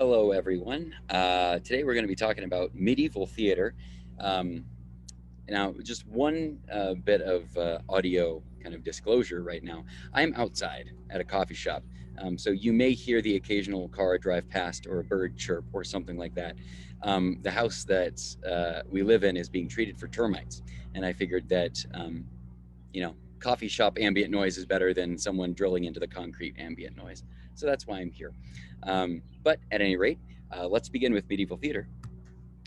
Hello, everyone. Today we're going to be talking about medieval theater. Um, Now, just one bit of audio kind of disclosure right now. I'm outside at a coffee shop, so you may hear the occasional car drive past or a bird chirp or something like that. The house that we live in is being treated for termites, and I figured that coffee shop ambient noise is better than someone drilling into the concrete ambient noise. So that's why I'm here. But at any rate, let's begin with medieval theater.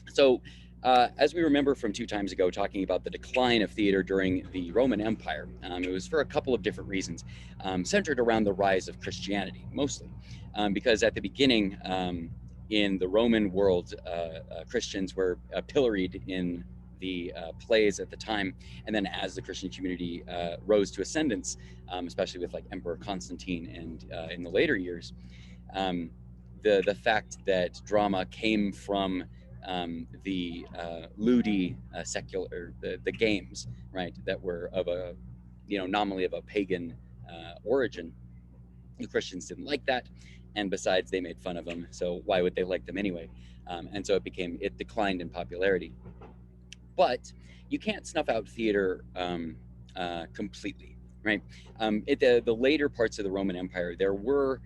So, as we remember from two times ago, talking about the decline of theater during the Roman Empire, it was for a couple of different reasons, centered around the rise of Christianity, mostly. Because at the beginning, in the Roman world, Christians were pilloried in the plays at the time. And then as the Christian community rose to ascendance, especially with like Emperor Constantine and in the later years, um, the fact that drama came from the ludi secular the games, right, that were of a nominally of a pagan origin. The Christians didn't like that, and besides, they made fun of them. So why would they like them anyway? And so it declined in popularity. But you can't snuff out theater completely, right? At the later parts of the Roman Empire, there were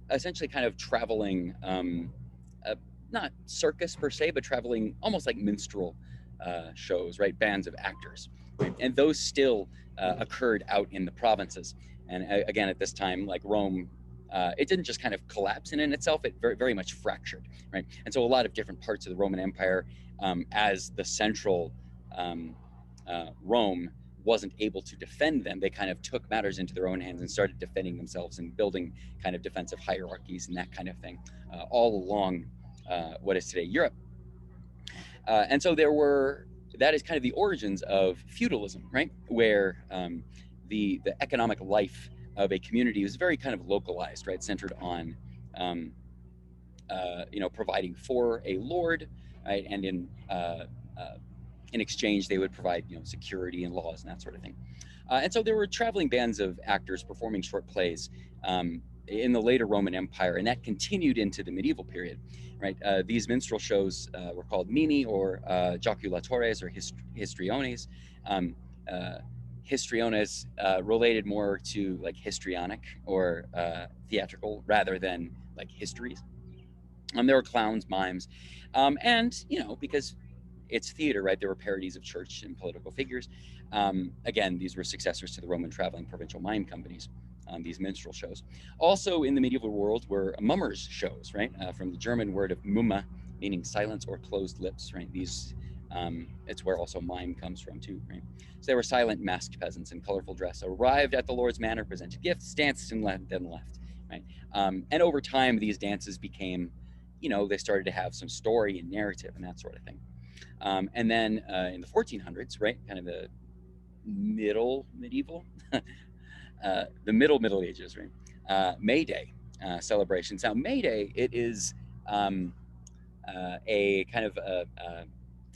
essentially kind of traveling, uh, not circus per se, but traveling almost like minstrel shows, right? Bands of actors, right? And those still occurred out in the provinces. And again, at this time, like Rome, it didn't just kind of collapse in itself; it very, very much fractured, right? And so a lot of different parts of the Roman Empire, as the central Rome wasn't able to defend them, they kind of took matters into their own hands and started defending themselves and building kind of defensive hierarchies and that kind of thing, all along what is today Europe. And so that is kind of the origins of feudalism, right? Where the economic life of a community was very kind of localized, right? Centered on, providing for a lord, right? And in exchange, they would provide, security and laws and that sort of thing. And so there were traveling bands of actors performing short plays in the later Roman Empire, and that continued into the medieval period, right? These minstrel shows were called mimi or joculatores or histriones. Um, uh, Histriones related more to like histrionic or theatrical rather than like histories. There were clowns, mimes, and because it's theater, right? There were parodies of church and political figures. Again, these were successors to the Roman traveling provincial mime companies. These minstrel shows. Also, in the medieval world, were mummers shows, right? From the German word of mumma, meaning silence or closed lips, right? It's where also mime comes from too, right? So they were silent, masked peasants in colorful dress, arrived at the Lord's manor, presented gifts, danced, and then left, right? And over time, these dances became, they started to have some story and narrative and that sort of thing. And then in the 1400s, right, kind of the medieval, the Middle Ages, right, May Day celebrations. Now, May Day, it is um, a kind of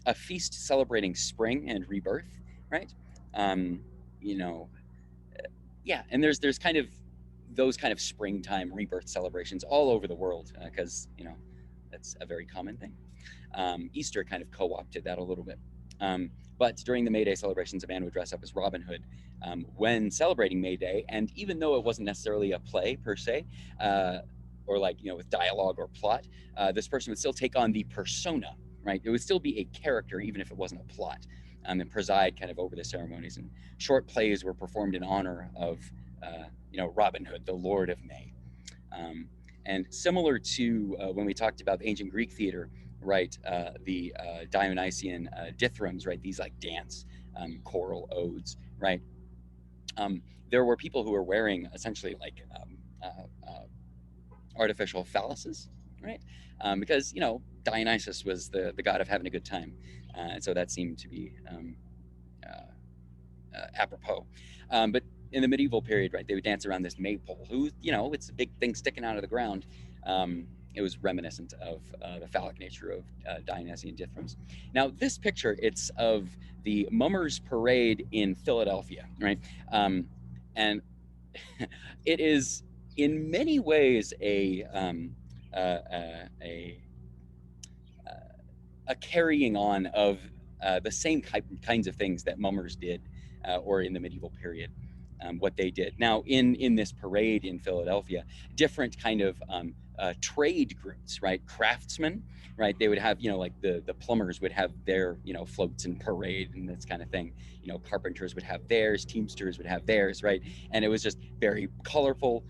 a feast celebrating spring and rebirth, right? Um, you know, yeah, and there's kind of those kind of springtime rebirth celebrations all over the world because that's a very common thing. Easter kind of co-opted that a little bit. But during the May Day celebrations, a man would dress up as Robin Hood when celebrating May Day, and even though it wasn't necessarily a play per se, or like with dialogue or plot, this person would still take on the persona. Right, it would still be a character even if it wasn't a plot, and preside kind of over the ceremonies. And short plays were performed in honor of Robin Hood, the Lord of May. Um, and similar to when we talked about ancient Greek theater, right, the Dionysian dithyramb, right, these like dance choral odes, right. There were people who were wearing essentially like artificial phalluses, right, because Dionysus was the god of having a good time, and so that seemed to be apropos. But in the medieval period, right, they would dance around this maypole, who, it's a big thing sticking out of the ground. It was reminiscent of the phallic nature of Dionysian dithyrambs. Now, this picture, it's of the Mummers Parade in Philadelphia, right? And it is in many ways a a carrying on of the same kinds of things that mummers did, or in the medieval period, what they did. Now, in this parade in Philadelphia, different kind of trade groups, right? Craftsmen, right? They would have, like the plumbers would have their, floats and parade and this kind of thing. Carpenters would have theirs, teamsters would have theirs, right? And it was just very colorful,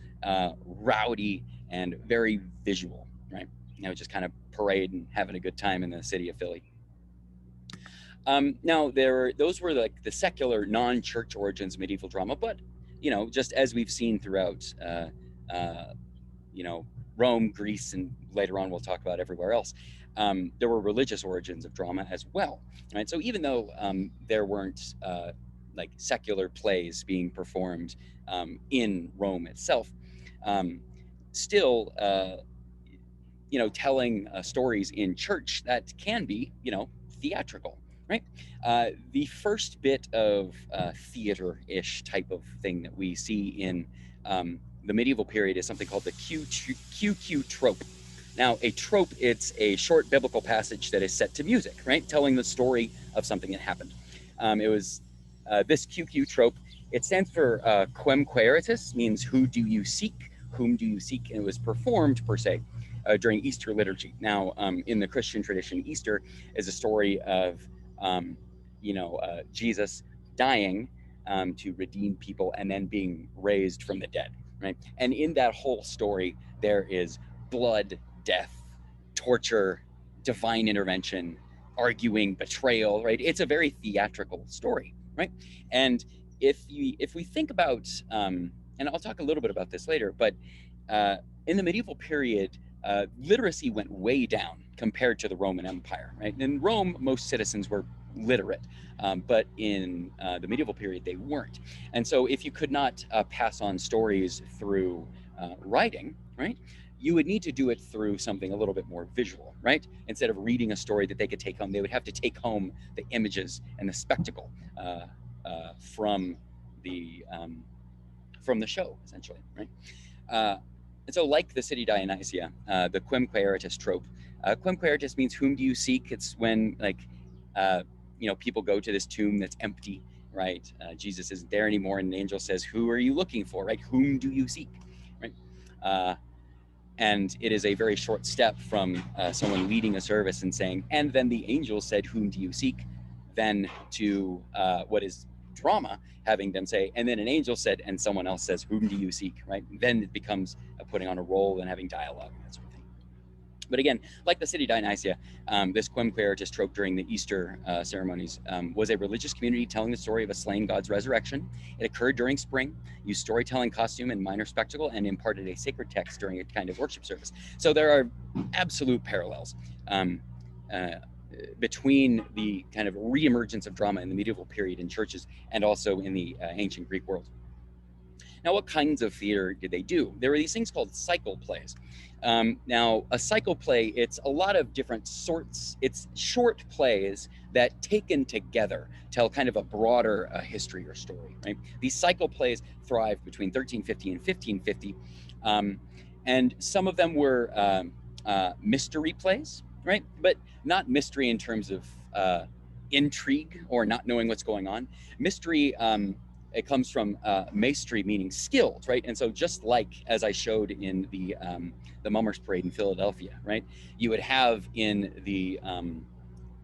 rowdy, and very visual, right? Just kind of parade and having a good time in the city of Philly. Now, those were like the secular, non-church origins of medieval drama, but just as we've seen throughout, Rome, Greece, and later on we'll talk about everywhere else, there were religious origins of drama as well, right? So even though there weren't like secular plays being performed in Rome itself, still, telling stories in church that can be, theatrical, right? The first bit of theater-ish type of thing that we see in the medieval period is something called the QQ trope. Now, a trope, it's a short biblical passage that is set to music, right? Telling the story of something that happened. It was this QQ trope. It stands for quem quaeritus, means who do you seek, whom do you seek, and it was performed, per se, during Easter liturgy. Now, in the Christian tradition, Easter is a story of, Jesus dying to redeem people and then being raised from the dead, right? And in that whole story, there is blood, death, torture, divine intervention, arguing, betrayal, right? It's a very theatrical story, right? And if we think about, and I'll talk a little bit about this later, but in the medieval period, literacy went way down compared to the Roman Empire, right? In Rome, most citizens were literate, but in the medieval period, they weren't. And so if you could not pass on stories through writing, right, you would need to do it through something a little bit more visual, right? Instead of reading a story that they could take home, they would have to take home the images and the spectacle from the show, essentially, right? And so, like the city Dionysia, the quem quaeritus trope, quem quaeritus means whom do you seek? It's when, like, people go to this tomb that's empty, right? Jesus isn't there anymore, and an angel says, "Who are you looking for?" Right? Whom do you seek? Right? And it is a very short step from someone leading a service and saying, "And then the angel said, 'Whom do you seek?'" Then to what is drama, having them say, "And then an angel said," and someone else says, "Whom do you seek?" Right? Then it becomes putting on a role and having dialogue and that sort of thing. But again, like the city Dionysia, this quem quaeritus trope during the Easter ceremonies was a religious community telling the story of a slain god's resurrection. It occurred during spring, used storytelling, costume, and minor spectacle, and imparted a sacred text during a kind of worship service. So there are absolute parallels between the kind of reemergence of drama in the medieval period in churches and also in the ancient Greek world. Now, what kinds of theater did they do? There were these things called cycle plays. Now, a cycle play, it's a lot of different sorts. It's short plays that, taken together, tell kind of a broader history or story, right? These cycle plays thrived between 1350 and 1550. And some of them were mystery plays, right? But not mystery in terms of intrigue or not knowing what's going on. Mystery, it comes from maestri, meaning skilled, right? And so just like as I showed in the Mummers Parade in Philadelphia, right? You would have in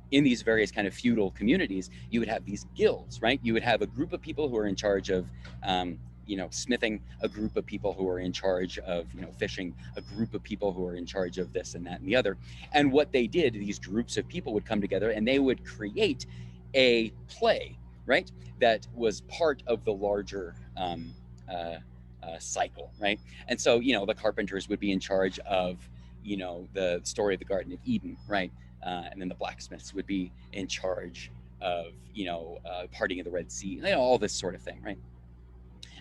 these various kind of feudal communities, you would have these guilds, right? You would have a group of people who are in charge of smithing, a group of people who are in charge of, fishing, a group of people who are in charge of this and that and the other. And what they did, these groups of people would come together and they would create a play, right? That was part of the larger cycle, right? And so, the carpenters would be in charge of, the story of the Garden of Eden, right? And then the blacksmiths would be in charge of, parting of the Red Sea, all this sort of thing, right?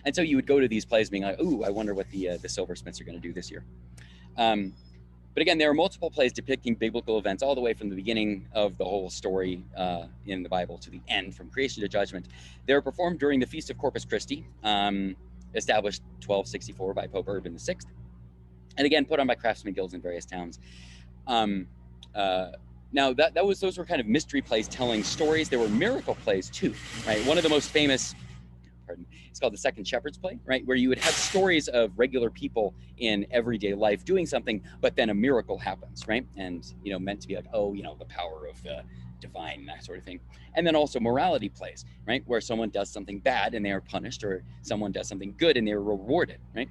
And so you would go to these plays being like, "Ooh, I wonder what the silversmiths are going to do this year." But again, there are multiple plays depicting biblical events all the way from the beginning of the whole story in the Bible to the end, from creation to judgment. They were performed during the Feast of Corpus Christi, established 1264 by Pope Urban VI. and again put on by craftsman guilds in various towns. Um, uh, Now those were kind of mystery plays telling stories. There were miracle plays too, right? One of the most famous, pardon, it's called the Second Shepherd's Play, right? Where you would have stories of regular people in everyday life doing something, but then a miracle happens, right? And meant to be like, oh, the power of the divine, that sort of thing. And then also morality plays, right? Where someone does something bad and they are punished, or someone does something good and they are rewarded, right?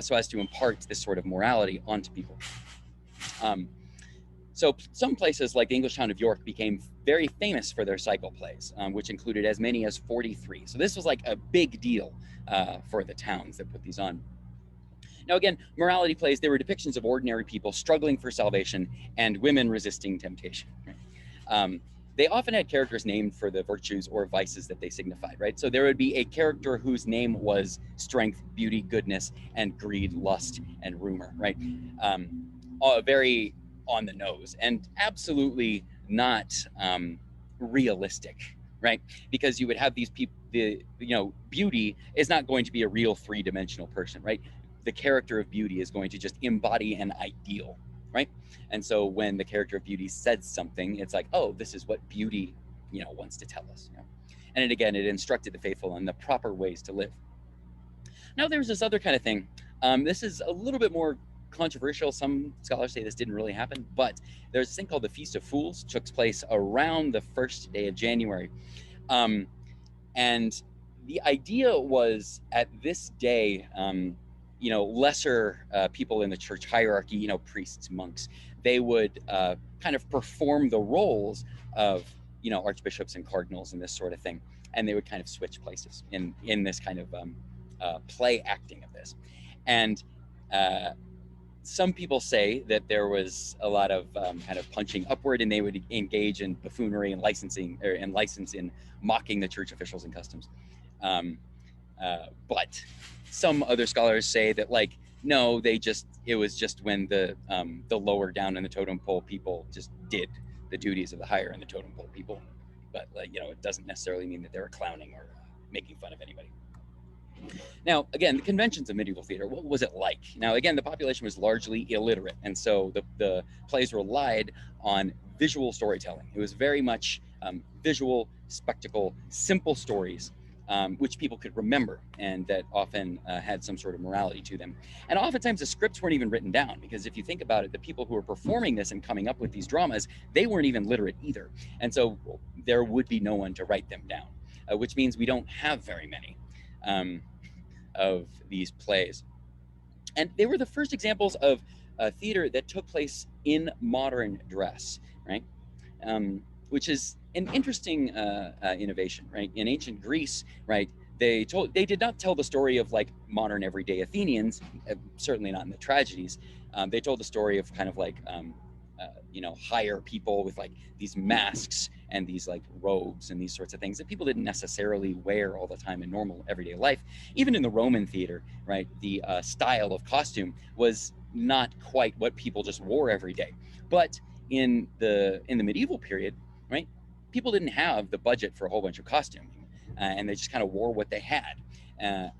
So as to impart this sort of morality onto people. So some places like the English town of York became very famous for their cycle plays, which included as many as 43. So this was like a big deal for the towns that put these on. Now again, morality plays, they were depictions of ordinary people struggling for salvation and women resisting temptation. Right? They often had characters named for the virtues or vices that they signified, right? So there would be a character whose name was strength, beauty, goodness, and greed, lust, and rumor, right? Very on the nose and absolutely not realistic, right? Because you would have these people, beauty is not going to be a real three-dimensional person, right? The character of beauty is going to just embody an ideal, right? And so when the character of beauty said something, it's like, oh, this is what beauty, wants to tell us. And again, it instructed the faithful on the proper ways to live. Now there's this other kind of thing. This is a little bit more controversial. Some scholars say this didn't really happen, but there's this thing called the Feast of Fools, which took place around the first day of January. And the idea was at this day, lesser people in the church hierarchy, priests, monks, they would kind of perform the roles of, archbishops and cardinals and this sort of thing. And they would kind of switch places in this kind of play acting of this. And some people say that there was a lot of kind of punching upward, and they would engage in buffoonery and license in mocking the church officials and customs. But some other scholars say that, like, no, it was just when the lower down in the totem pole people just did the duties of the higher in the totem pole people. But it doesn't necessarily mean that they were clowning or making fun of anybody. Now, again, the conventions of medieval theater, what was it like? Now, again, the population was largely illiterate, and so the plays relied on visual storytelling. It was very much visual, spectacle, simple stories, which people could remember, and that often had some sort of morality to them. And oftentimes the scripts weren't even written down, because if you think about it, the people who were performing this and coming up with these dramas, they weren't even literate either. And so there would be no one to write them down, which means we don't have very many of these plays. And they were the first examples of theater that took place in modern dress, right? Which is an interesting innovation, right? In ancient Greece, right, they did not tell the story of like modern everyday Athenians, certainly not in the tragedies. They told the story of kind of like higher people with like these masks and these like robes and these sorts of things that people didn't necessarily wear all the time in normal everyday life. Even in the Roman theater, right, the style of costume was not quite what people just wore every day. But in the medieval period, right, people didn't have the budget for a whole bunch of costuming, and they just kind of wore what they had.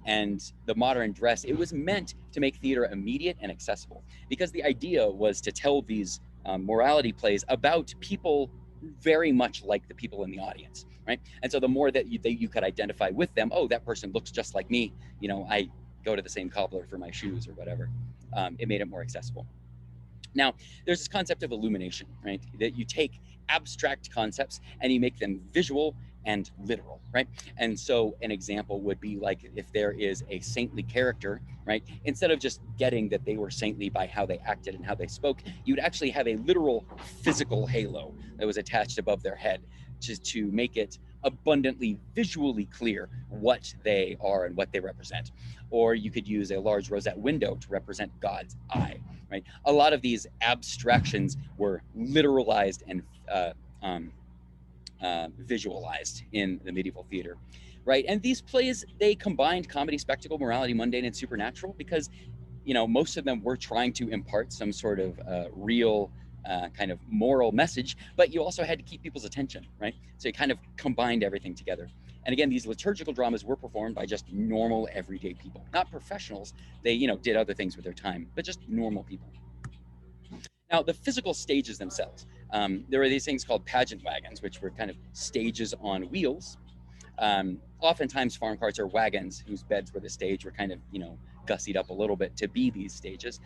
And the modern dress, it was meant to make theater immediate and accessible, because the idea was to tell these morality plays about people very much like the people in the audience, right? And so the more that you could identify with them, oh, that person looks just like me, I go to the same cobbler for my shoes or whatever, it made it more accessible. Now, there's this concept of illumination, right? That you take abstract concepts and you make them visual and literal, right? And so an example would be like if there is a saintly character, right? Instead of just getting that they were saintly by how they acted and how they spoke, you'd actually have a literal physical halo that was attached above their head just to make it abundantly visually clear what they are and what they represent. Or you could use a large rosette window to represent God's eye, right? A lot of these abstractions were literalized and visualized in the medieval theater, right? And these plays, they combined comedy, spectacle, morality, mundane, and supernatural, because most of them were trying to impart some sort of real kind of moral message, but you also had to keep people's attention, right? So you kind of combined everything together. And again, these liturgical dramas were performed by just normal, everyday people, not professionals. They, did other things with their time, but just normal people. Now, the physical stages themselves, there are these things called pageant wagons, which were kind of stages on wheels. Oftentimes, farm carts or wagons whose beds were the stage were kind of, gussied up a little bit to be these stages.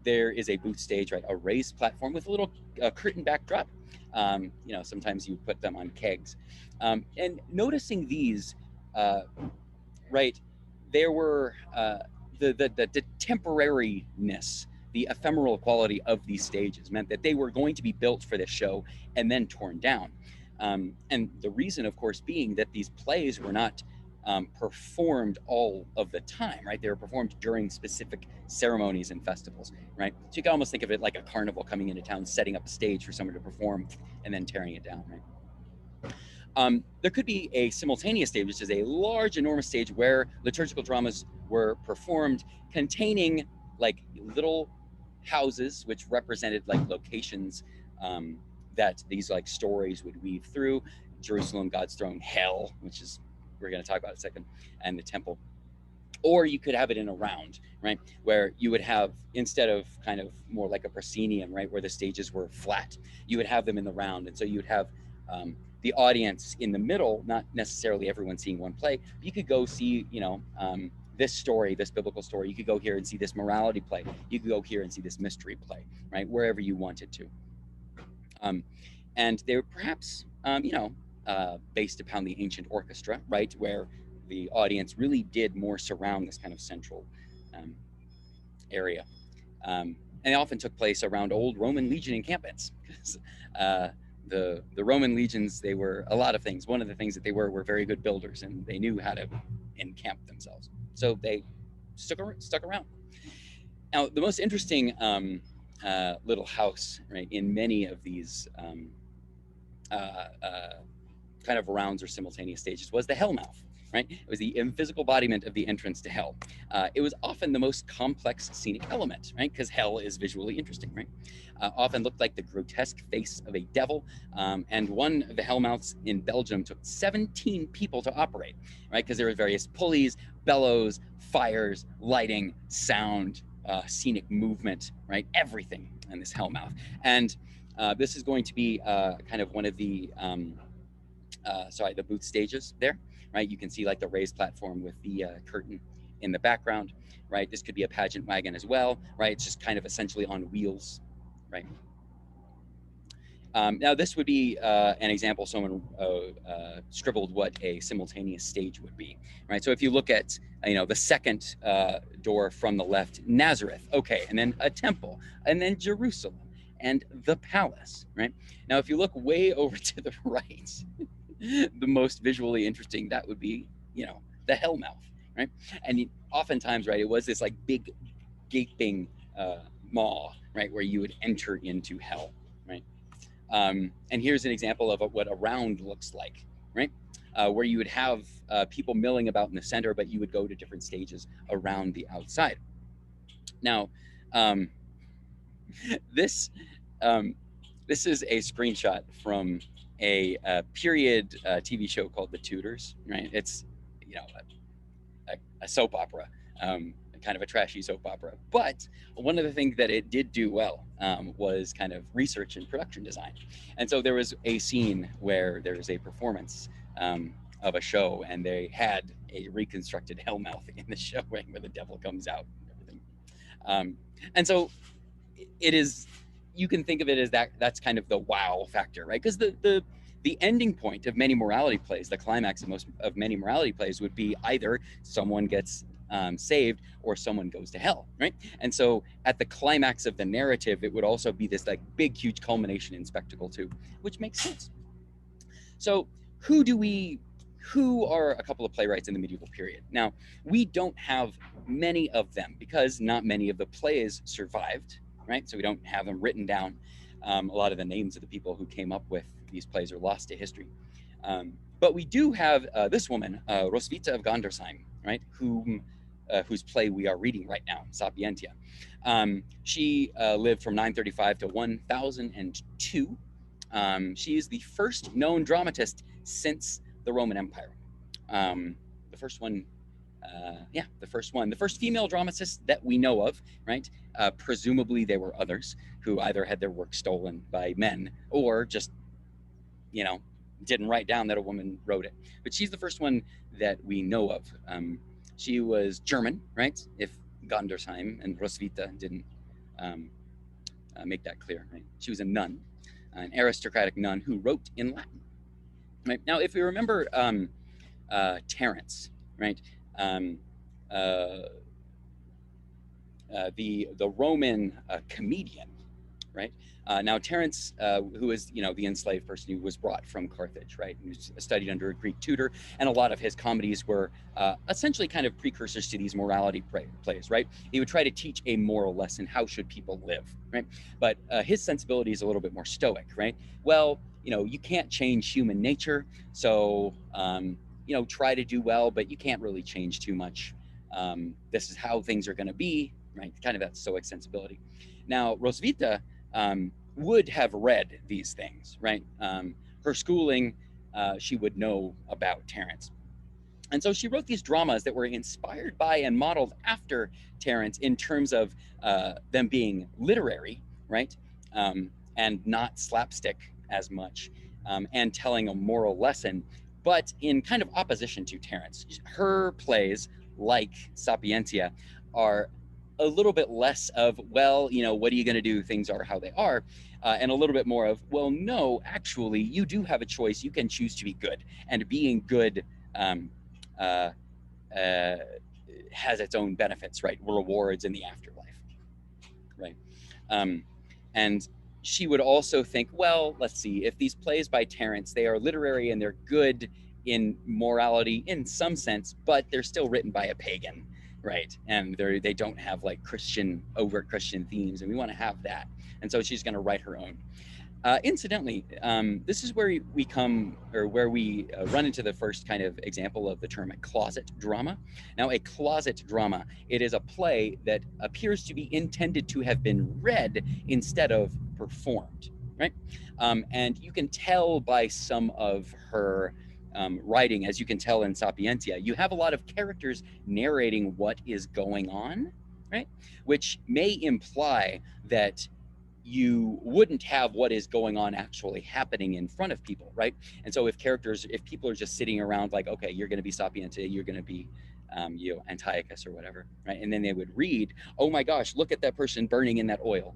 There is a booth stage, right? A raised platform with a little curtain backdrop. Sometimes you put them on kegs. And noticing these, right, there were the temporariness, the ephemeral quality of these stages meant that they were going to be built for this show and then torn down. And the reason, of course, being that these plays were not performed all of the time, right? They were performed during specific ceremonies and festivals, right? So you can almost think of it like a carnival coming into town, setting up a stage for someone to perform and then tearing it down, right? There could be a simultaneous stage, which is a large, enormous stage where liturgical dramas were performed containing like little houses, which represented like locations that these like stories would weave through. Jerusalem, God's throne, hell, which is we're going to talk about in a second, and the temple. Or you could have it in a round, right? Where you would have, instead of kind of more like a proscenium, right? Where the stages were flat, you would have them in the round. And so you would have the audience in the middle, not necessarily everyone seeing one play. You could go see, this story, this biblical story. You could go here and see this morality play. You could go here and see this mystery play, right? Wherever you wanted to. And they were perhaps, based upon the ancient orchestra, right? Where the audience really did more surround this kind of central area. And they often took place around old Roman legion encampments. Because the Roman legions, they were a lot of things. One of the things that they were very good builders, and they knew how to encamp themselves. So they stuck around. Now, the most interesting little house, right, in many of these kind of rounds or simultaneous stages was the Hellmouth, right? It was the physical embodiment of the entrance to hell. It was often the most complex scenic element, right? Because hell is visually interesting, right? Often looked like the grotesque face of a devil. And one of the Hellmouths in Belgium took 17 people to operate, right? Because there were various pulleys, bellows, fires, lighting, sound, scenic movement, right? Everything in this Hellmouth. And this is going to be kind of one of the the booth stages there, right? You can see like the raised platform with the curtain in the background, right? This could be a pageant wagon as well, right? It's just kind of essentially on wheels, right? Now this would be an example. Someone scribbled what a simultaneous stage would be, right? So if you look at, the second door from the left, Nazareth, okay, and then a temple, and then Jerusalem, and the palace, right? Now, if you look way over to the right, the most visually interesting, that would be, the Hellmouth, right? And oftentimes, right, it was this like big gaping maw, right, where you would enter into hell, right? And here's an example of what a round looks like, right? Where you would have people milling about in the center, but you would go to different stages around the outside. Now, this is a screenshot from a period TV show called The Tudors, right? It's, a soap opera, kind of a trashy soap opera. But one of the things that it did do well was kind of research and production design. And so there was a scene where there was a performance of a show, and they had a reconstructed Hellmouth in the show where the devil comes out and everything. And so it is, you can think of it as that's kind of the wow factor, right? Because the ending point of many morality plays, the climax of many morality plays would be either someone gets saved or someone goes to hell, right? And so at the climax of the narrative, it would also be this like big, huge culmination in spectacle too, which makes sense. So who are a couple of playwrights in the medieval period? Now, we don't have many of them because not many of the plays survived, right? So we don't have them written down. A lot of the names of the people who came up with these plays are lost to history. But we do have this woman, Roswitha of Gandersheim, right? Whose play we are reading right now, Sapientia. She lived from 935 to 1002. She is the first known dramatist since the Roman Empire. The first one, yeah, the first female dramatist that we know of, right? Presumably there were others who either had their work stolen by men or just, you know, didn't write down that a woman wrote it. But she's the first one that we know of. She was German, right? If Gandersheim and Roswitha didn't um, make that clear, right? She was a nun, an aristocratic nun who wrote in Latin. Right now, if we remember Terence, right? Um, uh, the Roman comedian, right? Now Terence, who is the enslaved person who was brought from Carthage, right, who studied under a Greek tutor, and a lot of his comedies were essentially kind of precursors to these morality plays, right? He would try to teach a moral lesson: how should people live, right? But his sensibility is a little bit more stoic, right? Well, you can't change human nature, so try to do well, but you can't really change too much. This is how things are going to be, right? Kind of that stoic sensibility. Now, Roswitha would have read these things, right? Her schooling, she would know about Terence. And so she wrote these dramas that were inspired by and modeled after Terence in terms of them being literary, right? And not slapstick as much, and telling a moral lesson, but in kind of opposition to Terence. Her plays, like Sapientia, are a little bit less of, well, what are you going to do? Things are how they are. And a little bit more of, well, no, actually, you do have a choice. You can choose to be good. And being good uh, uh, has its own benefits, right? Rewards in the afterlife, right? And she would also think, well, let's see, if these plays by Terence, they are literary and they're good in morality in some sense, but they're still written by a pagan, right? And they don't have like overt Christian themes, and we want to have that. And so she's going to write her own. Incidentally, this is where we run into the first kind of example of the term a closet drama. Now, a closet drama, it is a play that appears to be intended to have been read instead of performed, right? And you can tell by some of her writing, as you can tell in Sapientia, you have a lot of characters narrating what is going on, right? Which may imply that you wouldn't have what is going on actually happening in front of people, right? And so if people are just sitting around like, okay, you're going to be Sapientia, you're going to be Antiochus or whatever, right? And then they would read, oh my gosh, look at that person burning in that oil,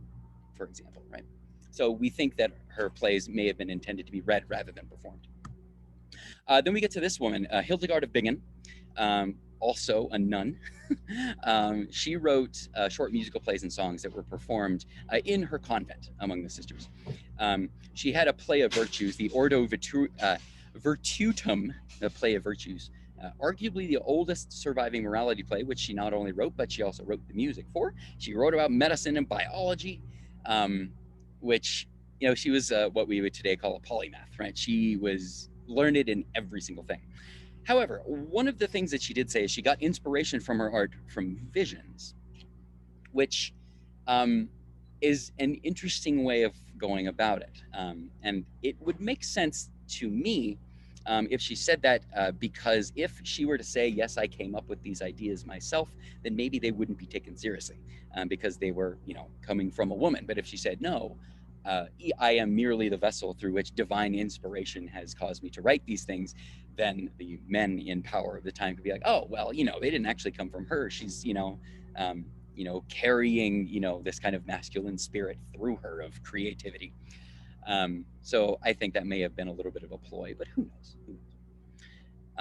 for example, right? So we think that her plays may have been intended to be read rather than performed. Then we get to this woman, Hildegard of Bingen, also a nun. She wrote short musical plays and songs that were performed in her convent among the sisters. She had a play of virtues, the Ordo Virtutum, the play of virtues, arguably the oldest surviving morality play, which she not only wrote, but she also wrote the music for. She wrote about medicine and biology, which, she was what we would today call a polymath, right? She was learned in every single thing. However, one of the things that she did say is she got inspiration from her art from visions, which is an interesting way of going about it. And it would make sense to me if she said that, because if she were to say, yes, I came up with these ideas myself, then maybe they wouldn't be taken seriously because they were, coming from a woman. But if she said, no, I am merely the vessel through which divine inspiration has caused me to write these things, then the men in power of the time could be like, oh, well, they didn't actually come from her. She's, carrying, this kind of masculine spirit through her of creativity. So I think that may have been a little bit of a ploy, but who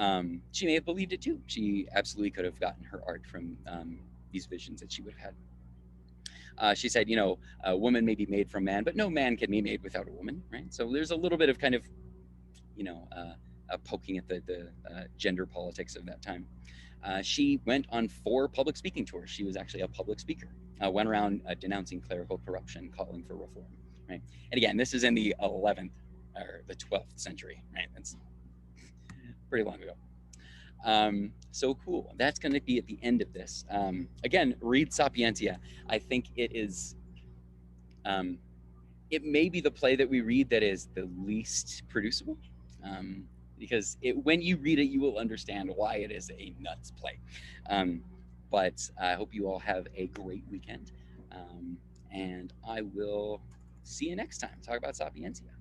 knows? She may have believed it too. She absolutely could have gotten her art from these visions that she would have had. She said, a woman may be made from man, but no man can be made without a woman, right? So there's a little bit of kind of, poking at the gender politics of that time. She went on 4 public speaking tours. She was actually a public speaker, went around denouncing clerical corruption, calling for reform, right? And again, this is in the 11th or the 12th century, right? That's pretty long ago. So cool. That's going to be at the end of this. Again, read Sapientia. I think it is, it may be the play that we read that is the least producible. because when you read it, you will understand why it is a nuts play. Um, but I hope you all have a great weekend. And I will see you next time. Talk about Sapientia.